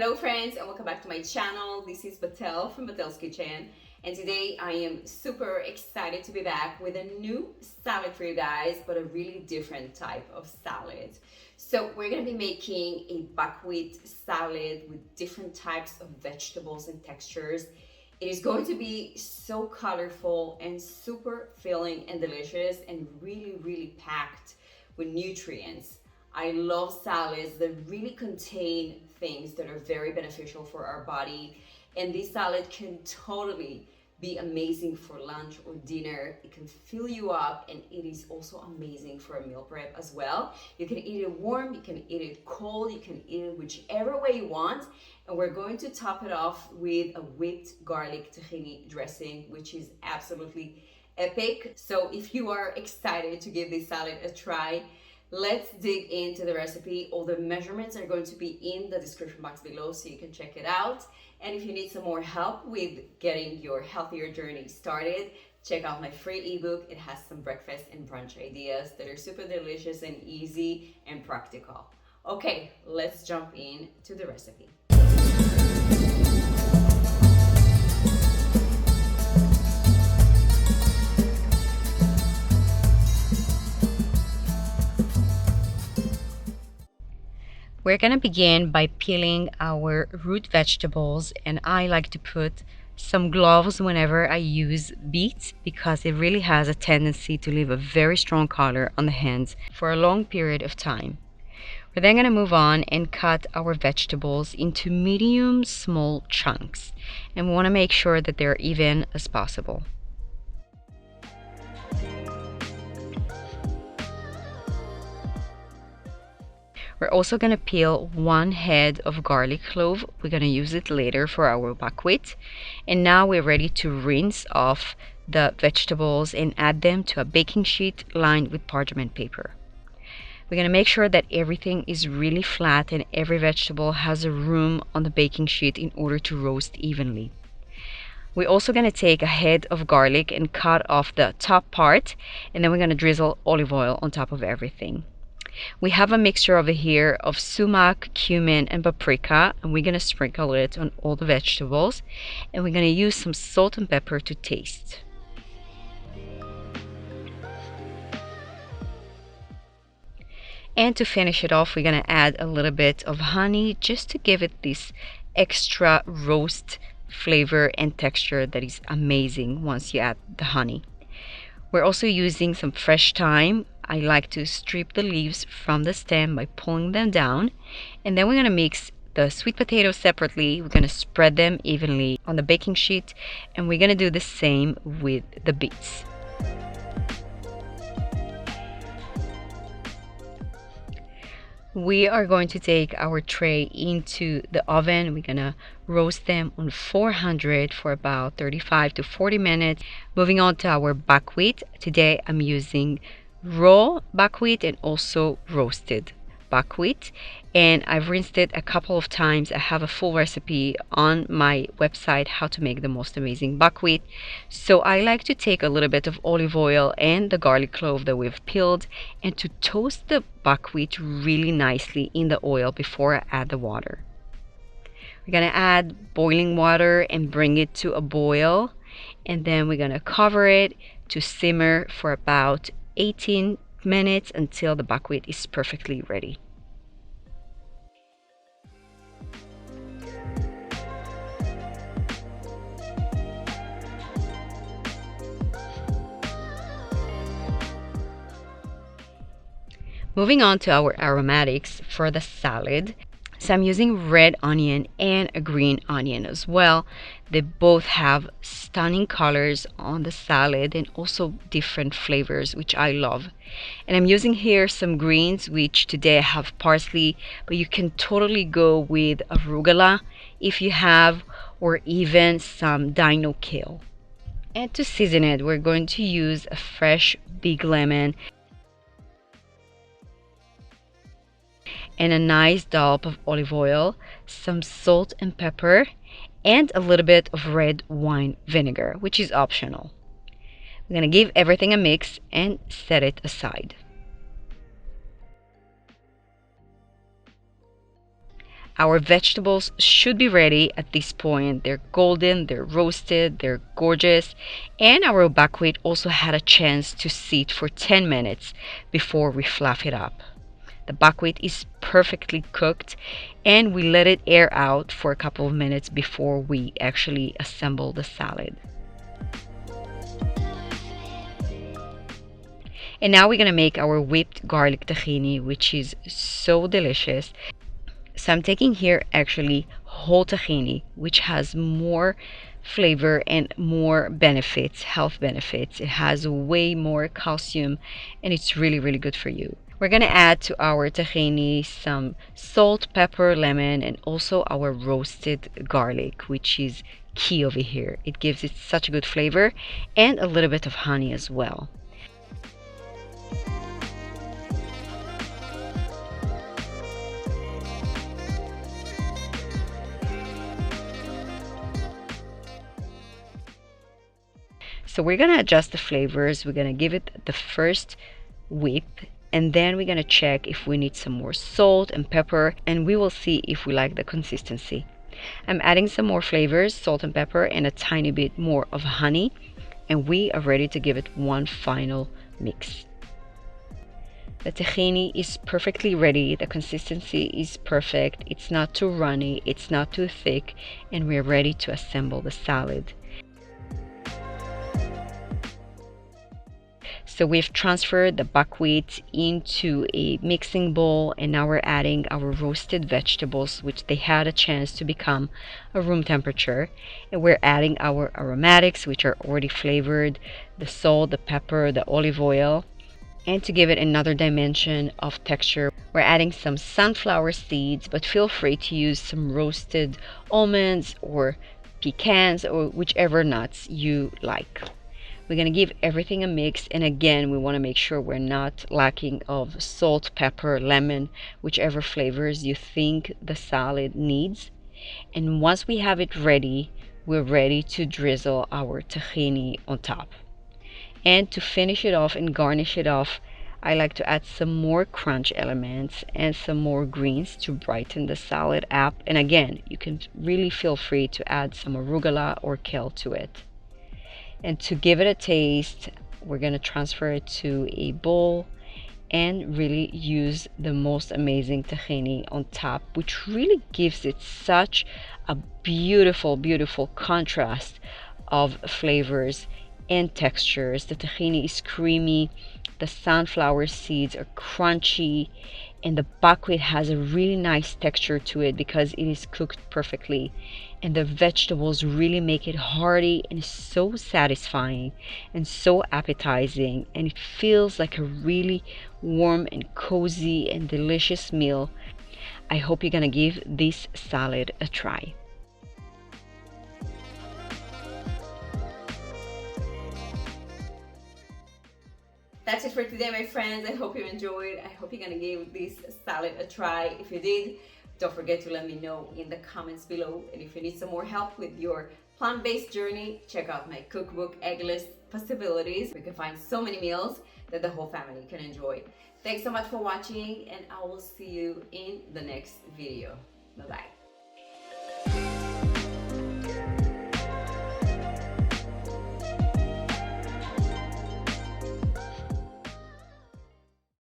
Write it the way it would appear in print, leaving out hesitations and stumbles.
Hello friends and welcome back to my channel. This is Batel from Batel's Kitchen, and today I am super excited to be back with a new salad for you guys, but a really different type of salad. So we're going to be making a buckwheat salad with different types of vegetables and textures. It is going to be so colorful and super filling and delicious and really packed with nutrients. I love salads that really contain things that are very beneficial for our body. And this salad can totally be amazing for lunch or dinner. It can fill you up, and it is also amazing for a meal prep as well. You can eat it warm, you can eat it cold, you can eat it whichever way you want. And we're going to top it off with a whipped garlic tahini dressing, which is absolutely epic. So if you are excited to give this salad a try, let's dig into the recipe. All the measurements are going to be in the description box below so you can check it out. And if you need some more help with getting your healthier journey started, check out my free ebook. It has some breakfast and brunch ideas that are super delicious and easy and practical. Okay, let's jump into the recipe. We're going to begin by peeling our root vegetables, and I like to put some gloves whenever I use beets because it really has a tendency to leave a very strong color on the hands for a long period of time. We're then going to move on and cut our vegetables into medium small chunks, and we want to make sure that they're even as possible. We're also going to peel one head of garlic clove. We're going to use it later for our buckwheat. And now we're ready to rinse off the vegetables and add them to a baking sheet lined with parchment paper. We're going to make sure that everything is really flat and every vegetable has a room on the baking sheet in order to roast evenly. We're also going to take a head of garlic and cut off the top part, and then we're going to drizzle olive oil on top of everything. We have a mixture over here of sumac, cumin, and paprika, and we're going to sprinkle it on all the vegetables, and we're going to use some salt and pepper to taste. And to finish it off, we're going to add a little bit of honey just to give it this extra roast flavor and texture that is amazing once you add the honey. We're also using some fresh thyme. I like to strip the leaves from the stem by pulling them down. And then we're going to mix the sweet potatoes separately. We're going to spread them evenly on the baking sheet. And we're going to do the same with the beets. We are going to take our tray into the oven. We're going to roast them on 400 for about 35 to 40 minutes. Moving on to our buckwheat. Today I'm using raw buckwheat and also roasted buckwheat, and I've rinsed it a couple of times. I have a full recipe on my website how to make the most amazing buckwheat. So I like to take a little bit of olive oil and the garlic clove that we've peeled and to toast the buckwheat really nicely in the oil before I add the water. We're going to add boiling water and bring it to a boil, and then we're going to cover it to simmer for about 18 minutes until the buckwheat is perfectly ready. Moving on to our aromatics for the salad. So I'm using red onion and a green onion as well. They both have stunning colors on the salad and also different flavors, which I love. And I'm using here some greens, which today I have parsley, but you can totally go with arugula if you have, or even some dino kale. And to season it, we're going to use a fresh big lemon and a nice dollop of olive oil, some salt and pepper, and a little bit of red wine vinegar, which is optional. I'm going to give everything a mix and set it aside. Our vegetables should be ready at this point. They're golden, they're roasted, they're gorgeous, and our buckwheat also had a chance to sit for 10 minutes before we fluff it up. The buckwheat is perfectly cooked, and we let it air out for a couple of minutes before we actually assemble the salad. And now we're gonna make our whipped garlic tahini, which is so delicious. So I'm taking here actually whole tahini, which has more flavor and more benefits, health benefits. It has way more calcium, and it's really, really good for you. We're gonna add to our tahini some salt, pepper, lemon, and also our roasted garlic, which is key over here. It gives it such a good flavor, and a little bit of honey as well. So we're gonna adjust the flavors. We're gonna give it the first whip, and then we're gonna check if we need some more salt and pepper, and we will see if we like the consistency. I'm adding some more flavors, salt and pepper, and a tiny bit more of honey, and we are ready to give it one final mix. The tahini is perfectly ready. The consistency is perfect. It's not too runny, it's not too thick, and we're ready to assemble the salad. So we've transferred the buckwheat into a mixing bowl, and now we're adding our roasted vegetables, which they had a chance to become a room temperature. And we're adding our aromatics, which are already flavored, the salt, the pepper, the olive oil. And to give it another dimension of texture, we're adding some sunflower seeds, but feel free to use some roasted almonds or pecans or whichever nuts you like. We're going to give everything a mix, and again we want to make sure we're not lacking of salt, pepper, lemon, whichever flavors you think the salad needs. And once we have it ready, we're ready to drizzle our tahini on top. And to finish it off and garnish it off, I like to add some more crunch elements and some more greens to brighten the salad up. And again, you can really feel free to add some arugula or kale to it. And to give it a taste, we're going to transfer it to a bowl and really use the most amazing tahini on top, which really gives it such a beautiful, beautiful contrast of flavors and textures. The tahini is creamy, the sunflower seeds are crunchy, and the buckwheat has a really nice texture to it because it is cooked perfectly, and the vegetables really make it hearty and so satisfying and so appetizing, and it feels like a really warm and cozy and delicious meal. I hope you're gonna give this salad a try. That's it for today, my friends. I hope you enjoyed. I hope you're gonna give this salad a try. If you did, don't forget to let me know in the comments below. And if you need some more help with your plant-based journey, check out my cookbook, Eggless Possibilities. We can find so many meals that the whole family can enjoy. Thanks so much for watching, and I will see you in the next video. Bye-bye.